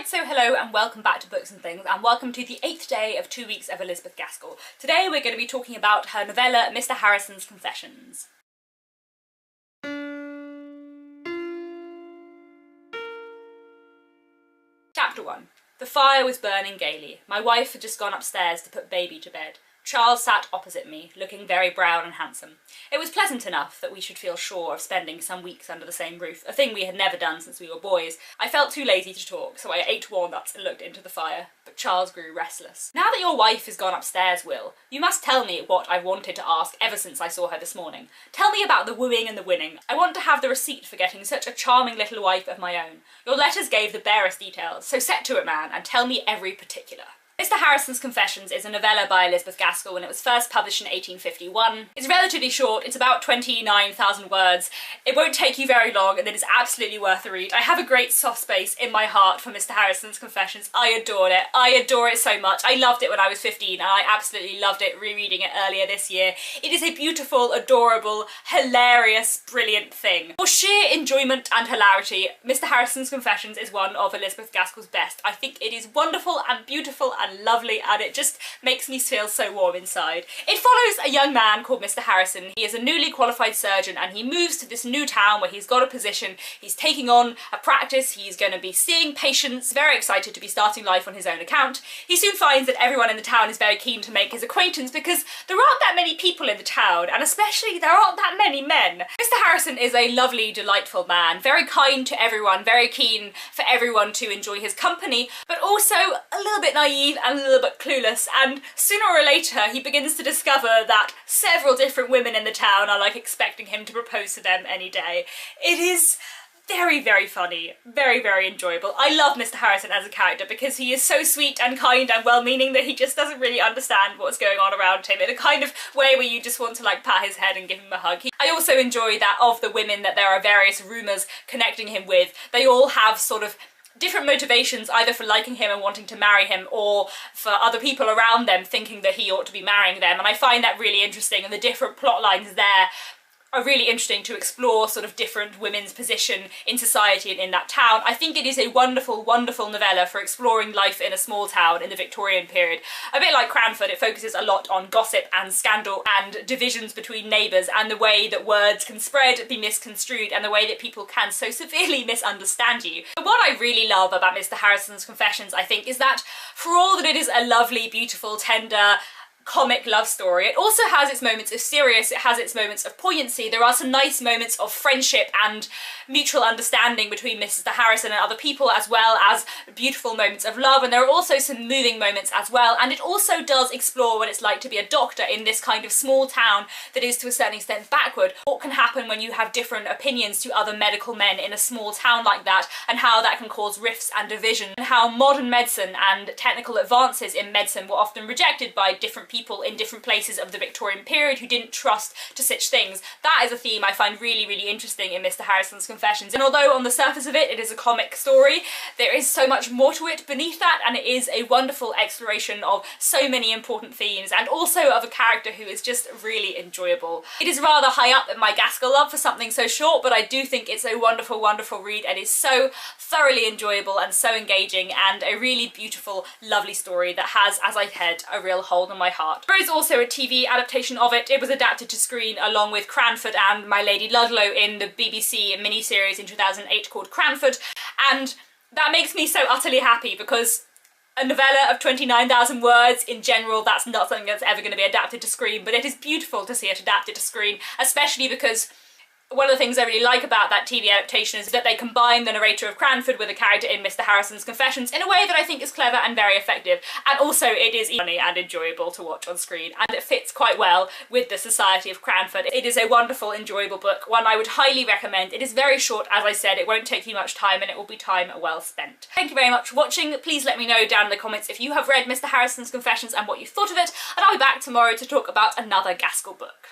Right, so hello and welcome back to Books and Things, and welcome to the 8th day of 2 weeks of Elizabeth Gaskell. Today we're going to be talking about her novella Mr. Harrison's Confessions. Chapter 1. The fire was burning gaily. My wife had just gone upstairs to put baby to bed. Charles sat opposite me, looking very brown and handsome. It was pleasant enough that we should feel sure of spending some weeks under the same roof, a thing we had never done since we were boys. I felt too lazy to talk, so I ate walnuts and looked into the fire, but Charles grew restless. Now that your wife has gone upstairs, Will, you must tell me what I've wanted to ask ever since I saw her this morning. Tell me about the wooing and the winning. I want to have the receipt for getting such a charming little wife of my own. Your letters gave the barest details, so set to it, man, and tell me every particular. Mr. Harrison's Confessions is a novella by Elizabeth Gaskell and it was first published in 1851. It's relatively short, it's about 29,000 words. It won't take you very long and it is absolutely worth the read. I have a great soft space in my heart for Mr. Harrison's Confessions. I adore it. I adore it so much. I loved it when I was 15 and I absolutely loved it rereading it earlier this year. It is a beautiful, adorable, hilarious, brilliant thing. For sheer enjoyment and hilarity, Mr. Harrison's Confessions is one of Elizabeth Gaskell's best. I think it is wonderful and beautiful and lovely, and it just makes me feel so warm inside. It follows a young man called Mr. Harrison. He is a newly qualified surgeon and he moves to this new town where he's got a position. He's taking on a practice, he's going to be seeing patients, very excited to be starting life on his own account. He soon finds that everyone in the town is very keen to make his acquaintance because there aren't that many people in the town, and especially there aren't that many men. Mr. Harrison is a lovely, delightful man, very kind to everyone, very keen for everyone to enjoy his company, but also a little bit naive and a little bit clueless, and sooner or later he begins to discover that several different women in the town are like expecting him to propose to them any day. It is very, very funny, very, very enjoyable. I love Mr. Harrison as a character because he is so sweet and kind and well-meaning that he just doesn't really understand what's going on around him in a kind of way where you just want to like pat his head and give him a hug. I also enjoy that of the women that there are various rumours connecting him with, they all have sort of different motivations, either for liking him and wanting to marry him or for other people around them thinking that he ought to be marrying them, and I find that really interesting, and the different plot lines there are really interesting to explore sort of different women's position in society and in that town. I think it is a wonderful, wonderful novella for exploring life in a small town in the Victorian period. A bit like Cranford, it focuses a lot on gossip and scandal and divisions between neighbours and the way that words can spread, be misconstrued, and the way that people can so severely misunderstand you. But what I really love about Mr. Harrison's Confessions, I think, is that for all that it is a lovely, beautiful, tender, comic love story, it also has its moments of serious, it has its moments of poignancy. There are some nice moments of friendship and mutual understanding between Mr. Harrison and other people, as well as beautiful moments of love, and there are also some moving moments as well, and it also does explore what it's like to be a doctor in this kind of small town that is to a certain extent backward. What can happen when you have different opinions to other medical men in a small town like that, and how that can cause rifts and division, and how modern medicine and technical advances in medicine were often rejected by different people in different places of the Victorian period who didn't trust to such things. That is a theme I find really, really interesting in Mr. Harrison's Confessions, and although on the surface of it, it is a comic story, there is so much more to it beneath that, and it is a wonderful exploration of so many important themes, and also of a character who is just really enjoyable. It is rather high up in my Gaskell love for something so short, but I do think it's a wonderful, wonderful read, and is so thoroughly enjoyable and so engaging, and a really beautiful, lovely story that has, as I said, a real hold on my heart. There is also a TV adaptation of it. It was adapted to screen along with Cranford and My Lady Ludlow in the BBC miniseries in 2008 called Cranford, and that makes me so utterly happy because a novella of 29,000 words, in general, that's not something that's ever going to be adapted to screen, but it is beautiful to see it adapted to screen, especially because one of the things I really like about that TV adaptation is that they combine the narrator of Cranford with a character in Mr. Harrison's Confessions in a way that I think is clever and very effective, and also it is funny and enjoyable to watch on screen, and it fits quite well with the society of Cranford. It is a wonderful, enjoyable book, one I would highly recommend. It is very short, as I said, it won't take you much time, and it will be time well spent. Thank you very much for watching. Please let me know down in the comments if you have read Mr. Harrison's Confessions and what you thought of it, and I'll be back tomorrow to talk about another Gaskell book.